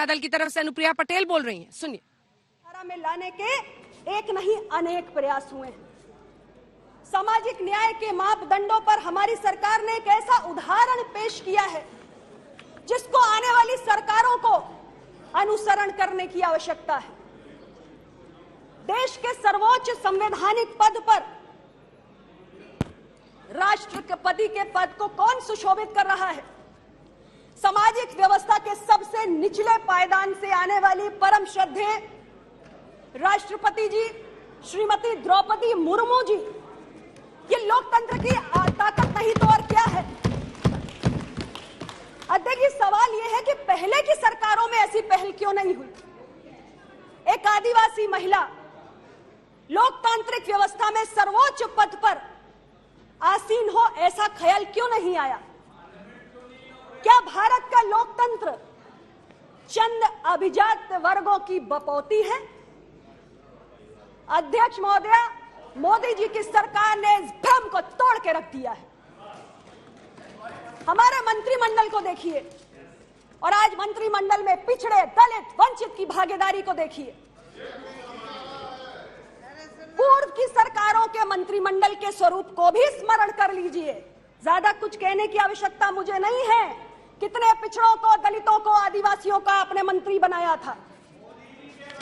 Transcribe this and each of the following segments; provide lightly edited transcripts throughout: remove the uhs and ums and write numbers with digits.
जनता दल की तरफ से अनुप्रिया पटेल बोल रही हैं, सुनिए। में लाने के एक नहीं अनेक प्रयास हुए हैं। सामाजिक न्याय के मापदंडों पर हमारी सरकार ने एक ऐसा उदाहरण पेश किया है जिसको आने वाली सरकारों को अनुसरण करने की आवश्यकता है। देश के सर्वोच्च संवैधानिक पद पर राष्ट्रपति के पद को कौन सुशोभित कर रहा है? सामाजिक व्यवस्था के सबसे निचले पायदान से आने वाली परम श्रद्धेय राष्ट्रपति जी श्रीमती द्रौपदी मुर्मू जी। ये लोकतंत्र की ताकत नहीं तो और क्या है? अध्यक्ष जी, सवाल ये है कि पहले की सरकारों में ऐसी पहल क्यों नहीं हुई? एक आदिवासी महिला लोकतांत्रिक व्यवस्था में सर्वोच्च पद पर आसीन हो, ऐसा ख्याल क्यों नहीं आया? क्या भारत का लोकतंत्र चंद अभिजात वर्गों की बपौती है? अध्यक्ष महोदया, मोदी जी की सरकार ने इस भ्रम को तोड़ के रख दिया है। हमारे मंत्रिमंडल को देखिए और आज मंत्रिमंडल में पिछड़े, दलित, वंचित की भागीदारी को देखिए। पूर्व की सरकारों के मंत्रिमंडल के स्वरूप को भी स्मरण कर लीजिए। ज्यादा कुछ कहने की आवश्यकता मुझे नहीं है। कितने पिछड़ों को, दलितों को, आदिवासियों का आपने मंत्री बनाया था।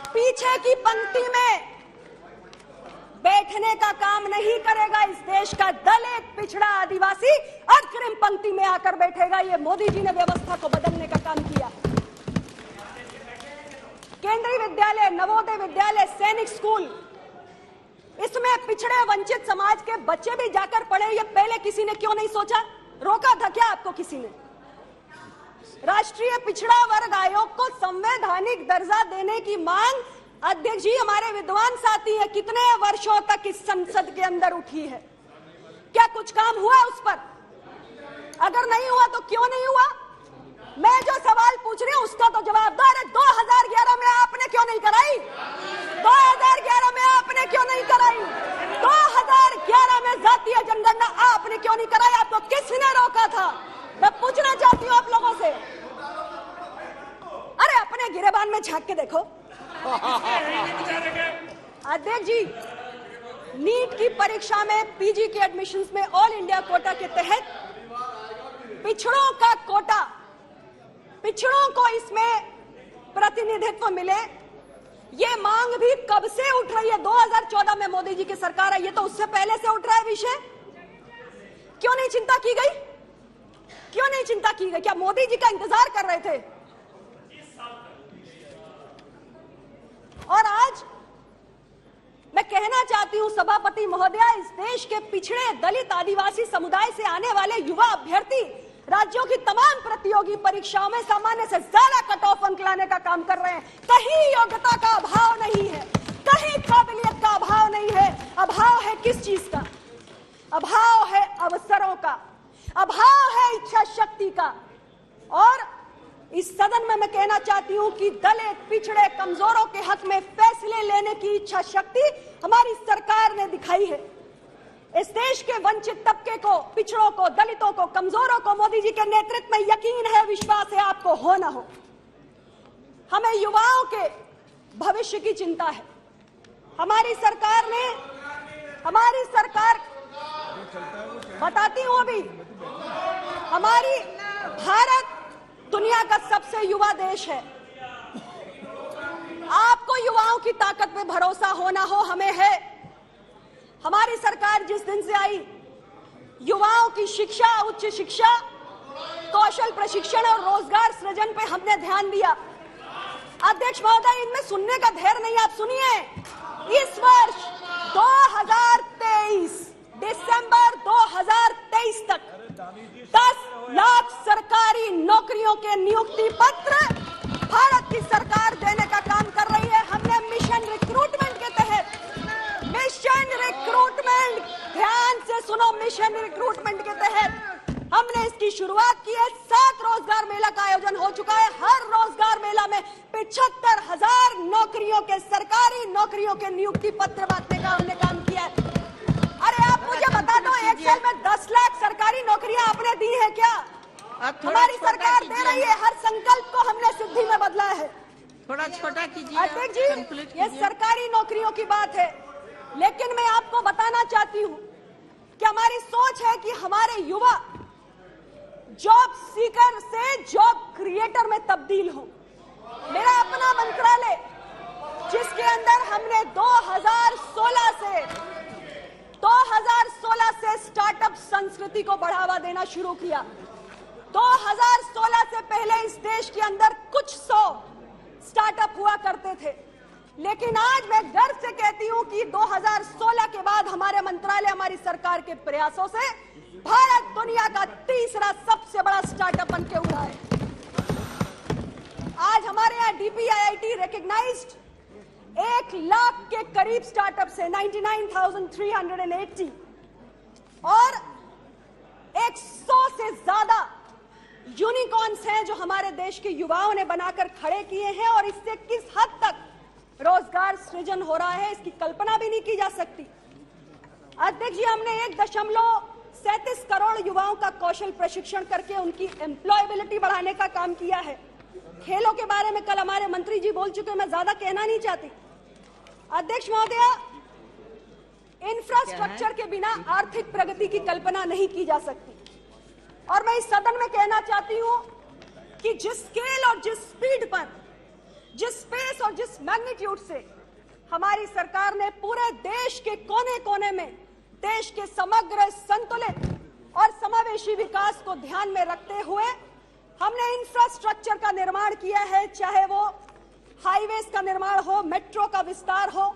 पीछे की पंक्ति में बैठने का काम नहीं करेगा इस देश का दलित, पिछड़ा, आदिवासी अग्रिम पंक्ति में आकर बैठेगा। ये मोदी जी ने व्यवस्था को बदलने का काम किया। केंद्रीय विद्यालय, नवोदय विद्यालय, सैनिक स्कूल, इसमें पिछड़े वंचित समाज के बच्चे भी जाकर पढ़े। ये पहले किसी ने क्यों नहीं सोचा? रोका था क्या आपको किसी ने? राष्ट्रीय पिछड़ा वर्ग आयोग को संवैधानिक दर्जा देने की मांग अध्यक्ष जी हमारे विद्वान साथी है, कितने वर्षों तक इस संसद के अंदर उठी है। क्या कुछ काम हुआ उस पर? अगर नहीं हुआ तो क्यों नहीं हुआ? मैं जो सवाल पूछ रही हूं उसका तो जवाब दो। अरे 2011 में आपने क्यों नहीं कराई? 2011 में आपने क्यों नहीं कराई? 2011 में जातीय जनगणना आपने क्यों नहीं कराई? आपको किसने रोका था? मैं पूछना चाहती हूं आप लोगों से। अरे अपने गिरेबान में झांक के देखो। अध्यक्ष जी, नीट की परीक्षा में पीजी के एडमिशंस में ऑल इंडिया कोटा के तहत पिछड़ों का कोटा, पिछड़ों को इसमें प्रतिनिधित्व मिले, ये मांग भी कब से उठ रही है? 2014 में मोदी जी की सरकार है, ये तो उससे पहले से उठ रहा है विषय। क्यों नहीं चिंता की गई? क्यों नहीं चिंता की गई? क्या मोदी जी का इंतजार कर रहे थे? और आज मैं कहना चाहती हूं सभापति महोदया, इस देश के पिछड़े, दलित, आदिवासी समुदाय से आने वाले युवा अभ्यर्थी राज्यों की तमाम प्रतियोगी परीक्षाओं में सामान्य से ज्यादा कट ऑफ अंक लाने का काम कर रहे हैं। कहीं योग्यता का अभाव नहीं है, कहीं काबिलियत का अभाव नहीं है। अभाव है किस चीज का? अभाव है अवसरों का, अभाव है इच्छा शक्ति का। और इस सदन में मैं कहना चाहती हूं कि दलित, पिछड़े, कमजोरों के हक में फैसले लेने की इच्छा शक्ति हमारी सरकार ने दिखाई है। इस देश के वंचित तबके को, पिछड़ों को, दलितों को, कमजोरों को मोदी जी के नेतृत्व में यकीन है, विश्वास है, आपको हो ना हो। हमें युवाओं के भविष्य की चिंता है। हमारी सरकार बताती हूं अभी, हमारी भारत दुनिया का सबसे युवा देश है। आपको युवाओं की ताकत पे भरोसा हो ना हो, हमें है। हमारी सरकार जिस दिन से आई, युवाओं की शिक्षा, उच्च शिक्षा, कौशल प्रशिक्षण और रोजगार सृजन पे हमने ध्यान दिया। अध्यक्ष महोदय, इनमें सुनने का धैर्य नहीं, आप सुनिए। इस वर्ष 2023 दिसंबर 2023 तक 10 लाख सरकारी नौकरियों के नियुक्ति पत्र भारत की सरकार देने का काम कर रही है। हमने मिशन रिक्रूटमेंट के तहत, मिशन रिक्रूटमेंट, ध्यान से सुनो, मिशन रिक्रूटमेंट के तहत हमने इसकी शुरुआत की है। 7 रोजगार मेला का आयोजन हो चुका है। हर रोजगार मेला में 75,000 नौकरियों के, सरकारी नौकरियों के नियुक्ति पत्र बांटने का हमने काम किया है। अरे आप मुझे बता दो, एक साल में 10 लाख सरकारी नौकरियां आपने दी है क्या? हमारी सरकार दे रही है। हर संकल्प को हमने सिद्धि में बदला है। थोड़ा छोटा कीजिए। अध्यक्ष जी, ये सरकारी नौकरियों की बात है, लेकिन मैं आपको बताना चाहती हूँ कि हमारी सोच है कि हमारे युवा जॉब सीकर से जॉब क्रिएटर में तब्दील हो। मेरा अपना मंत्रालय, जिसके अंदर हमने 2016 से स्टार्टअप संस्कृति को बढ़ावा देना शुरू किया। 2016 से पहले इस देश के अंदर कुछ 100 स्टार्टअप हुआ करते थे, लेकिन आज मैं गर्व से कहती हूं कि 2016 के बाद हमारे मंत्रालय, हमारी सरकार के प्रयासों से भारत दुनिया का तीसरा सबसे बड़ा स्टार्टअप बन के हुआ है। आज हमारे यहाँ DPIIT रिकॉग्नाइज्ड 1 लाख के करीब स्टार्टअप्स है, 99,380, और 100 से ज्यादा यूनिकॉर्न्स हैं जो हमारे देश के युवाओं ने बनाकर खड़े किए हैं। और इससे किस हद तक रोजगार सृजन हो रहा है, इसकी कल्पना भी नहीं की जा सकती। अध्यक्ष जी, हमने 1.37 करोड़ युवाओं का कौशल प्रशिक्षण करके उनकी एम्प्लॉयबिलिटी बढ़ाने का काम किया है। खेलों के बारे में कल हमारे मंत्री जी बोल चुके, मैं ज्यादा कहना नहीं चाहती। अध्यक्ष महोदया, इंफ्रास्ट्रक्चर के बिना आर्थिक प्रगति की कल्पना नहीं की जा सकती। और मैं इस सदन में कहना चाहती हूं कि जिस स्केल और जिस स्पीड पर, जिस स्पेस और जिस मैग्नीट्यूड से हमारी सरकार ने पूरे देश के कोने कोने में देश के समग्र, संतुलित और समावेशी विकास को ध्यान में रखते हुए हमने इंफ्रास्ट्रक्चर का निर्माण किया है, चाहे वो हाईवेज का निर्माण हो, मेट्रो का विस्तार हो।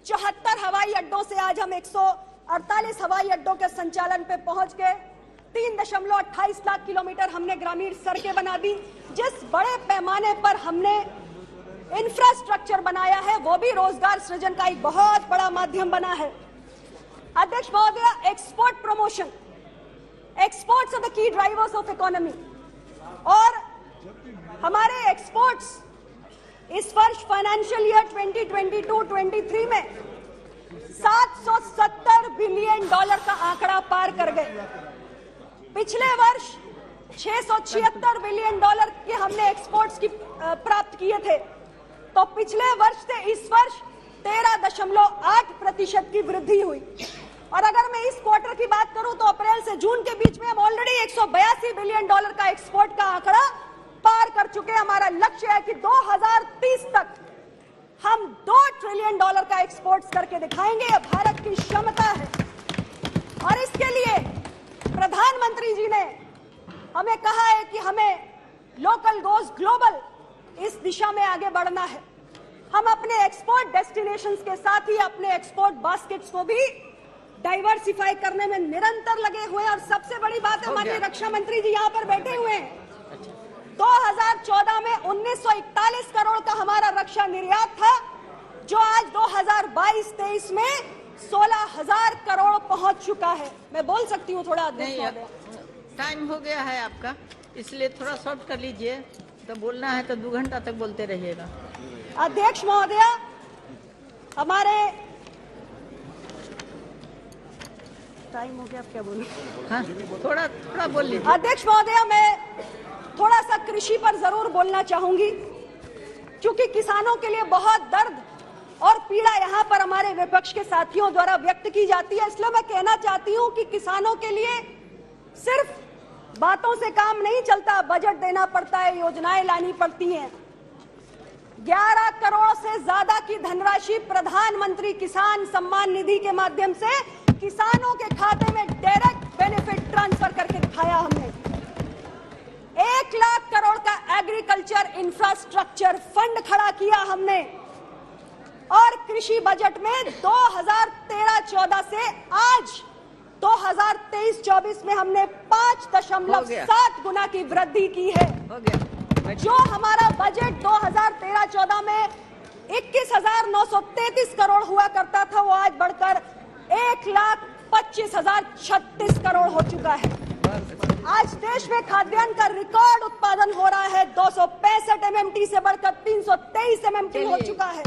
74 हवाई अड्डों से आज हम 148 हवाई अड्डों के संचालन पे पहुंच गए। 3.28 लाख किलोमीटर हमने ग्रामीण सड़कें बना दी। जिस बड़े पैमाने पर हमने इंफ्रास्ट्रक्चर बनाया है, वो भी रोजगार सृजन का एक बहुत बड़ा माध्यम बना है। अध्यक्ष महोदया, export promotion, exports are the key drivers of economy, और हमारे एक्सपोर्ट्स इस वर्ष फाइनेंशियल ईयर 2022-23 में $770 बिलियन का आंकड़ा पार कर गए। पिछले वर्ष 676 बिलियन के हमने एक्सपोर्ट्स की प्राप्त किए थे, तो पिछले वर्ष से इस वर्ष 13.8% की वृद्धि हुई। और अगर मैं इस क्वार्टर की बात करूं तो अप्रैल से जून के बीच में हम ऑलरेडी 182 बिलियन डॉलर का एक्सपोर्ट का आंकड़ा पार कर चुके हैं। हमारा लक्ष्य है कि 2030 तक हम $2 ट्रिलियन का एक्सपोर्ट करके दिखाएंगे। यह भारत की क्षमता है, और इसके लिए प्रधानमंत्री जी ने हमें कहा है कि हमें लोकल गोज ग्लोबल, इस दिशा में आगे बढ़ना है। हम अपने एक्सपोर्ट डेस्टिनेशंस के साथ ही अपने एक्सपोर्ट बास्केट्स को भी डाइवर्सिफाई करने में निरंतर लगे हुए हैं। और सबसे बड़ी बात है, हमारे रक्षा मंत्री जी यहाँ पर बैठे हुए हैं। 2014 में 1941 करोड़ का हमारा रक्षा निर्यात था, जो आज 2022-23 में 16,000 करोड़ पहुंच चुका है। मैं बोल सकती हूँ थोड़ा? टाइम हो गया है आपका, इसलिए थोड़ा शॉर्ट कर लीजिए। तो बोलना है तो 2 घंटा तक बोलते रहिएगा। अध्यक्ष महोदया, हमारे टाइम हो गया, आप क्या बोलूं? हाँ, थोड़ा बोल लीजिए। अध्यक्ष महोदया, मैं थोड़ा सा कृषि पर जरूर बोलना चाहूंगी, क्योंकि किसानों के लिए बहुत दर्द और पीड़ा यहाँ पर हमारे विपक्ष के साथियों द्वारा व्यक्त की जाती है। इसलिए मैं कहना चाहती हूँ कि किसानों के लिए सिर्फ बातों से काम नहीं चलता, बजट देना पड़ता है, योजनाएं लानी पड़ती हैं। 11 करोड़ से ज्यादा की धनराशि प्रधानमंत्री किसान सम्मान निधि के माध्यम से किसानों के खाते में डायरेक्ट बेनिफिट ट्रांसफर करके दिखाया हमने। 1 लाख करोड़ का एग्रीकल्चर इंफ्रास्ट्रक्चर फंड खड़ा किया हमने। और कृषि बजट में 2013-14 से आज 2023-24 में हमने 5.7 गुना की वृद्धि की है। जो हमारा बजट 2013-14 में 21,933 करोड़ हुआ करता था, वो आज बढ़कर 1,25,036 करोड़ हो चुका है। आज देश में खाद्यान्न का रिकॉर्ड उत्पादन हो रहा है। 265 MMT से बढ़कर 323 MMT हो चुका है।